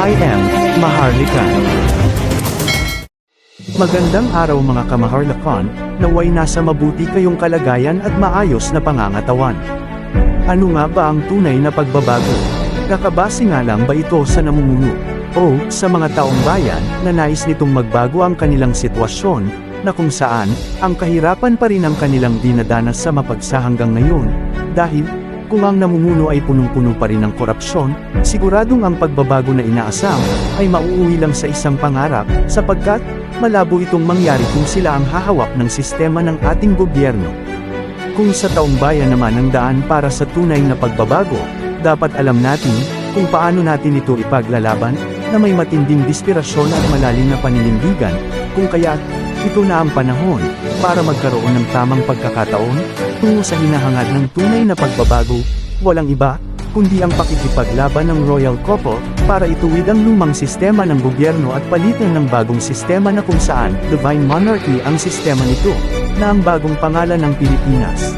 I am Maharlika. Magandang araw mga kamaharlakan, naway nasa mabuti kayong kalagayan at maayos na pangangatawan. Ano nga ba ang tunay na pagbabago? Kakabase nga lang ba ito sa namumuno? O, sa mga taong bayan, na nais nitong magbago ang kanilang sitwasyon, na kung saan, ang kahirapan pa rin ang kanilang dinadanas sa mapagsa hanggang ngayon, dahil, kung ang namumuno ay punong-puno pa rin ng korupsyon, siguradong ang pagbabago na inaasam, ay mauuwi lang sa isang pangarap, sapagkat, malabo itong mangyari kung sila ang hahawak ng sistema ng ating gobyerno. Kung sa taong bayan naman ang daan para sa tunay na pagbabago, dapat alam natin, kung paano natin ito ipaglalaban, na may matinding dispirasyon at malalim na paninindigan, kung kaya't, ito na ang panahon, para magkaroon ng tamang pagkakataon, tungo sa hinahangad ng tunay na pagbabago, walang iba, kundi ang pakikipaglaban ng royal couple, para ituwid ang lumang sistema ng gobyerno at palitan ng bagong sistema na kung saan, divine monarchy ang sistema nito, na ang bagong pangalan ng Pilipinas.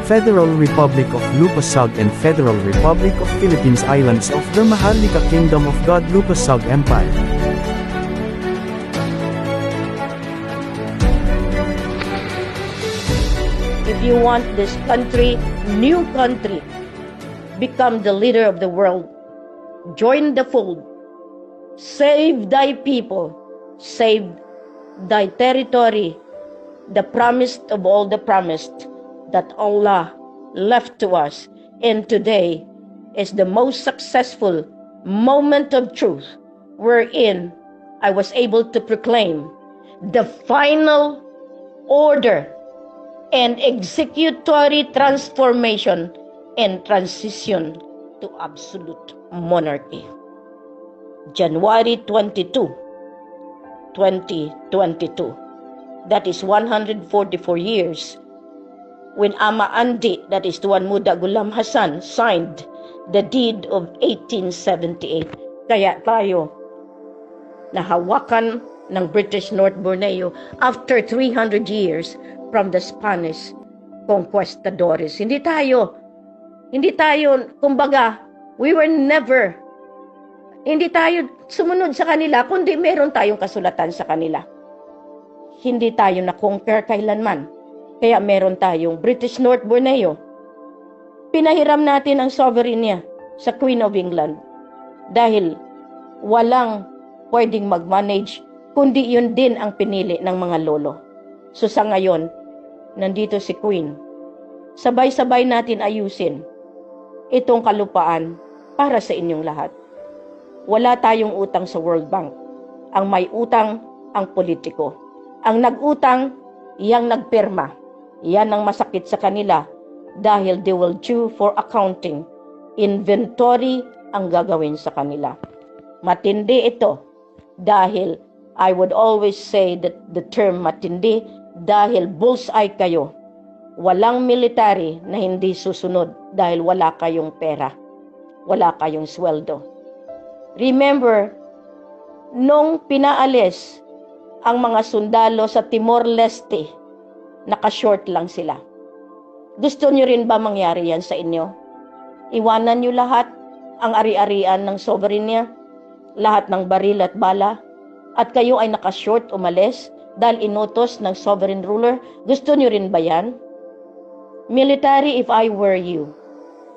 Federal Republic of Lupasag and Federal Republic of Philippines Islands of the Maharlika Kingdom of God Lupasag Empire. If you want this country, new country, become the leader of the world, join the fold, save thy people, save thy territory, the promised of all the promised that Allah left to us. And today is the most successful moment of truth wherein I was able to proclaim the final order and executory transformation and transition to absolute monarchy. January 22, 2022. That is 144 years when Ama Andi, that is Tuan Muda Ghulam Hassan, signed the deed of 1878. Kaya tayo nahawakan ng British North Borneo after 300 years from the Spanish conquistadores. Hindi tayo, kumbaga, hindi tayo sumunod sa kanila, kundi meron tayong kasulatan sa kanila. Hindi tayo na-conquer kailanman. Kaya meron tayong British North Borneo. Pinahiram natin ang sovereignty sa Queen of England dahil walang pwedeng mag-manage, kundi yun din ang pinili ng mga lolo. So sa ngayon, nandito si Queen. Sabay-sabay natin ayusin itong kalupaan para sa inyong lahat. Wala tayong utang sa World Bank. Ang may utang, ang politiko. Ang nag-utang, yang nagpirma. Yan ang masakit sa kanila dahil they will due for accounting. Inventory ang gagawin sa kanila. Matindi ito dahil I would always say that the term matindi dahil bullseye kayo. Walang military na hindi susunod dahil wala kayong pera. Wala kayong sweldo. Remember, nung pinaalis ang mga sundalo sa Timor-Leste, naka-short lang sila. Gusto nyo rin ba mangyari yan sa inyo? Iwanan nyo lahat ang ari-arian ng sovereignty, lahat ng baril at bala, at kayo ay naka-short umalis dahil inutos ng sovereign ruler. Gusto nyo rin ba yan? Military, if I were you,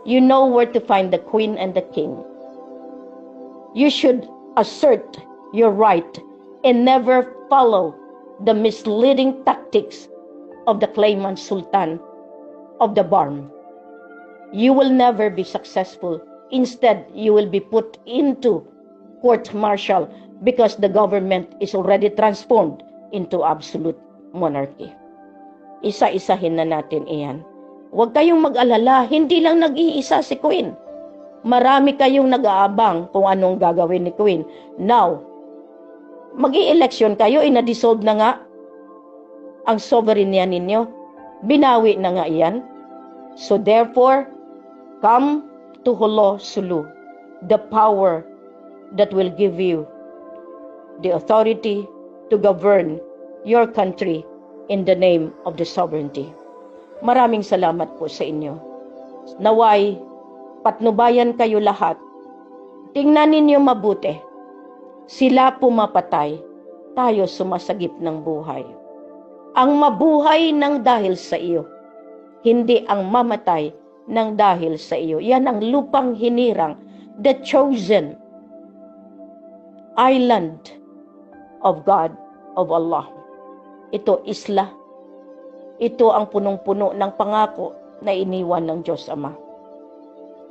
you know where to find the queen and the king. You should assert your right and never follow the misleading tactics of the claimant sultan of the Barm. You will never be successful. Instead, you will be put into court-martial because the government is already transformed into absolute monarchy. Isa-isahin na natin iyan. Huwag kayong mag-alala, hindi lang nag-iisa si Queen. Marami kayong nag-aabang kung anong gagawin ni Queen. Now, mag-i-election kayo, ina-dissolve na nga ang sovereignty ninyo. Binawi na nga iyan. So therefore, Come to Holo Sulu, the power that will give you the authority to govern your country in the name of the sovereignty. Maraming salamat po sa inyo. Naway, patnubayan kayo lahat. Tingnan ninyo mabuti. Sila pumapatay, tayo sumasagip ng buhay. Ang mabuhay ng dahil sa iyo, hindi ang mamatay ng dahil sa iyo. Yan ang lupang hinirang, the chosen island of God, of Allah. Ito isla. Ito ang punong-puno ng pangako na iniwan ng Diyos Ama.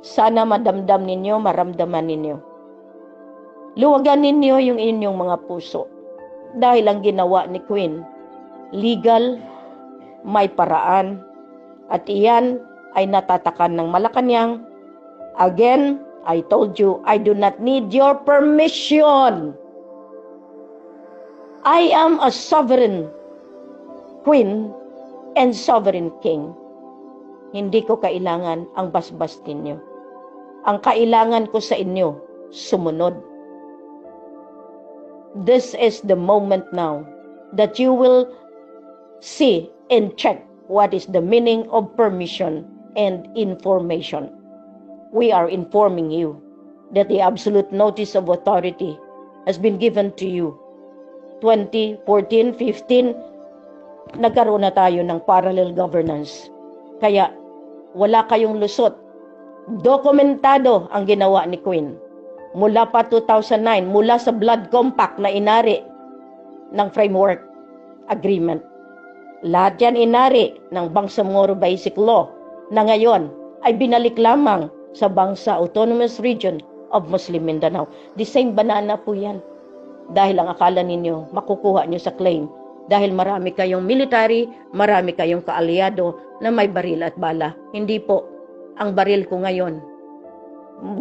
Sana madamdam ninyo, maramdaman ninyo. Luwagan ninyo yung inyong mga puso. Dahil ang ginawa ni Queen, legal, may paraan, at iyan ay natatakan ng Malacanang. Again, I told you, I do not need your permission. I am a sovereign queen and sovereign king. Hindi ko kailangan ang basbas ninyo. Ang kailangan ko sa inyo, sumunod. This is the moment now that you will see and check what is the meaning of permission and information. We are informing you that the absolute notice of authority has been given to you. 2014, 15, nagkaroon na tayo ng parallel governance. Kaya wala kayong lusot. Dokumentado ang ginawa ni Queen. Mula pa 2009, mula sa Blood Compact na inari ng Framework Agreement. Lahat yan inari ng Bangsamoro Basic Law na ngayon ay binalik lamang sa Bangsa Autonomous Region of Muslim Mindanao. The same banana po yan. Dahil ang akala ninyo, makukuha nyo sa claim. Dahil marami kayong military, marami kayong kaalyado na may baril at bala. Hindi po. Ang baril ko ngayon.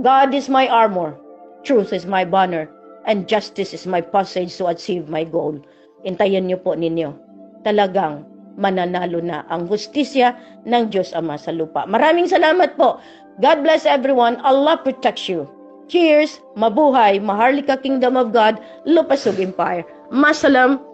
God is my armor. Truth is my banner. And justice is my passage to achieve my goal. Intayin nyo po ninyo. Talagang mananalo na ang hustisya ng Diyos Ama sa lupa. Maraming salamat po. God bless everyone. Allah protects you. Cheers! Mabuhay! Maharlika Kingdom of God, Lupasug Empire. Masalam!